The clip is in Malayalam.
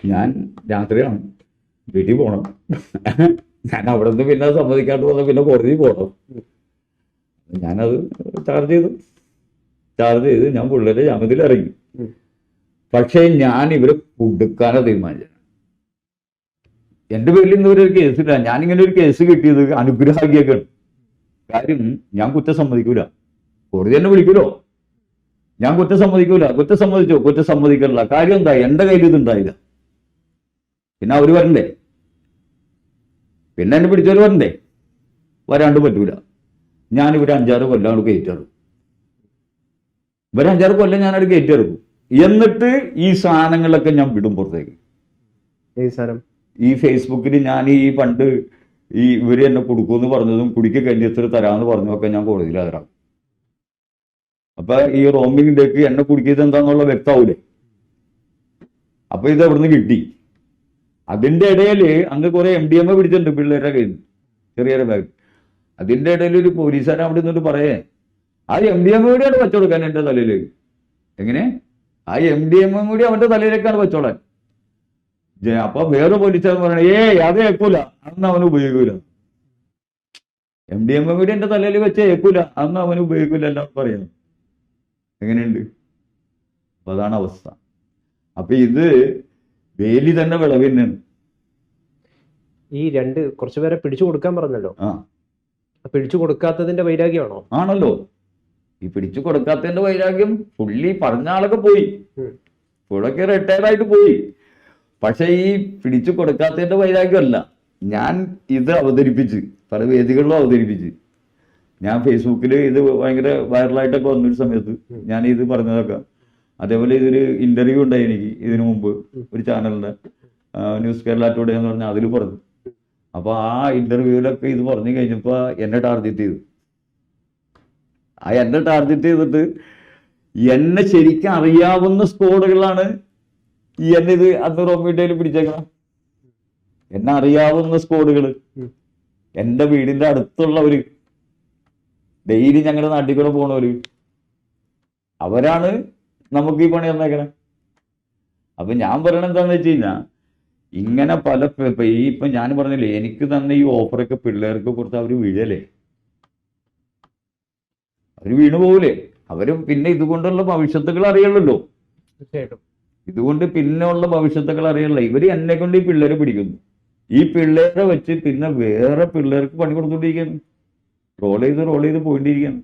ഞാൻ രാത്രിയാണ് വീട്ടിൽ പോകണം. ഞാൻ അവിടെ നിന്ന് പിന്നെ സമ്മതിക്കാണ്ട് വന്ന പിന്നെ കോടതിയിൽ പോകണം. ഞാനത് ചാർജ് ചെയ്ത് ഞാൻ പിള്ളേരെ ജാമ്യത്തിൽ ഇറങ്ങി. പക്ഷേ ഞാൻ ഇവരെ കൊടുക്കാനോ തീരുമാനിച്ചു. എൻ്റെ പേരിൽ ഇന്നുവരെ ഒരു കേസില്ല. ഞാനിങ്ങനെ ഒരു കേസ് കിട്ടിയത് അനുഗ്രഹാഗ്യൊക്കെയാണ്. കാര്യം ഞാൻ കുറ്റം സമ്മതിക്കൂല. കോടതി തന്നെ വിളിക്കൂലോ. ഞാൻ കുറ്റം സമ്മതിക്കൂല. കുറ്റം സമ്മതിച്ചോ? കുറ്റം സമ്മതിക്കാറില്ല. കാര്യം എന്താ? എൻ്റെ കയ്യിൽ ഇതുണ്ടായില്ല. പിന്നെ അവർ വരണ്ടേ? പിന്നെ എന്നെ പിടിച്ചവർ വരണ്ടേ? വരാണ്ട് പറ്റൂല. ഞാനിവരെ 5-6 കൊല്ലം അവിടെ കയറ്റിറക്കും. ഇവരെ 5-6 കൊല്ലം ഞാനവിടെ കയറ്റിറക്കും. എന്നിട്ട് ഈ സാധനങ്ങളൊക്കെ ഞാൻ വിടും പുറത്തേക്ക്. ഈ ഫേസ്ബുക്കിൽ ഞാൻ ഈ പണ്ട് ഇവര് എന്നെ കൊടുക്കുമെന്ന് പറഞ്ഞതും കുടിക്ക് കല്യത്തിൽ തരാമെന്ന് പറഞ്ഞതൊക്കെ ഞാൻ കോടതിയിൽ ഹാജരാക്കും. അപ്പൊ ഈ റോമിങ്ങിലേക്ക് എന്നെ കുടിക്കിയത് എന്താന്നുള്ള വ്യക്തമാവൂലേ? അപ്പൊ ഇത് എവിടുന്ന് കിട്ടി? അതിന്റെ ഇടയിൽ അങ്ങ് കുറെ MDMA പിടിച്ചിട്ടുണ്ട് പിള്ളേരുടെ കയ്യിൽ, ചെറിയ ബാഗ്. അതിന്റെ ഇടയിൽ ഒരു പോലീസുകാരൻ അവിടെ നിന്നിട്ട് പറയേ, ആ MDMA കൂടിയാണ് വെച്ചോടുക്കാൻ എൻ്റെ തലയിലേക്ക്. എങ്ങനെ? ആ MDMA കൂടി അവന്റെ തലയിലേക്കാണ് വെച്ചോളാൻ. അപ്പൊ വേറെ പോലീസുകാരൻ പറയണേ, അത് ഏക്കൂല, അന്ന് അവന് ഉപയോഗിക്കൂല. MDMA കൂടി എന്റെ തലയിൽ വെച്ച് ഏക്കൂല, അന്ന് അവന് ഉപയോഗിക്കൂല, എല്ലാം പറയാം. എങ്ങനെയുണ്ട്? അപ്പൊ അതാണ് അവസ്ഥ. അപ്പൊ ഇത് വേലി തന്നെ വിളവ് തന്നെയാണ്. ഈ കുറച്ചുപേരെ പിടിച്ചു കൊടുക്കാൻ പറഞ്ഞല്ലോ, പിടിച്ചു കൊടുക്കാത്തതിന്റെ വൈരാഗ്യമാണോ? ആണല്ലോ. ഈ പിടിച്ചു കൊടുക്കാത്തതിന്റെ വൈരാഗ്യം. പുള്ളി പറഞ്ഞ ആളൊക്കെ പോയി, പുള്ളൊക്കെ റിട്ടയർഡായിട്ട് പോയി. പക്ഷെ ഈ പിടിച്ചു കൊടുക്കാത്തതിന്റെ വൈരാഗ്യമല്ല. ഞാൻ ഇത് അവതരിപ്പിച്ച് പല വേദികളിലും അവതരിപ്പിച്ച്, ഞാൻ ഫേസ്ബുക്കിൽ ഇത് ഭയങ്കര വൈറലായിട്ടൊക്കെ വന്നൊരു സമയത്ത് ഞാൻ ഇത് പറഞ്ഞതൊക്കെ. അതേപോലെ ഇതൊരു ഇന്റർവ്യൂ ഉണ്ടായി എനിക്ക് ഇതിനു മുമ്പ് ഒരു ചാനലിന്റെ ന്യൂസ് കേരള ടുഡേ എന്ന് പറഞ്ഞാൽ അതിൽ പറഞ്ഞു. അപ്പൊ ആ ഇന്റർവ്യൂവിലൊക്കെ ഇത് പറഞ്ഞു കഴിഞ്ഞപ്പോ എന്നെ ടാർഗറ്റ് ചെയ്തു. എന്നെ ടാർഗറ്റ് ചെയ്തിട്ട് എന്നെ ശരിക്കും അറിയാവുന്ന സ്കോഡുകളാണ് എന്നെ ഇത് അന്ന് റോമിഡയിൽ പിടിച്ചേക്കണം. എന്നെ അറിയാവുന്ന സ്കോഡുകള്, എൻ്റെ വീടിന്റെ അടുത്തുള്ളവര്, ഡെയിലി ഞങ്ങളുടെ നാട്ടിൽ കൂടെ പോണവര്, അവരാണ് നമുക്ക് ഈ പണി തന്നേക്കണേ. അപ്പൊ ഞാൻ പറയണത് എന്താന്ന് വെച്ച് കഴിഞ്ഞാൽ, ഇങ്ങനെ ഇപ്പൊ ഞാൻ പറഞ്ഞില്ലേ, എനിക്ക് തന്നെ ഈ ഓഫറൊക്കെ പിള്ളേർക്ക് കൊടുത്ത് അവര് വീഴല്ലേ, അവര് വീണു പോകൂലേ? അവര് പിന്നെ ഇതുകൊണ്ടുള്ള ഭവിഷ്യത്തുകൾ അറിയുള്ളല്ലോ. ഇതുകൊണ്ട് പിന്നെ ഉള്ള ഭവിഷ്യത്തുകൾ അറിയല്ല. ഇവര് എന്നെ കൊണ്ട് ഈ പിള്ളേരെ പിടിക്കുന്നു. ഈ പിള്ളേരെ വെച്ച് പിന്നെ വേറെ പിള്ളേർക്ക് പണി കൊടുത്തോണ്ടിരിക്കുകയാണ്. റോൾ ചെയ്ത് പോയിട്ടിരിക്കുകയാണ്.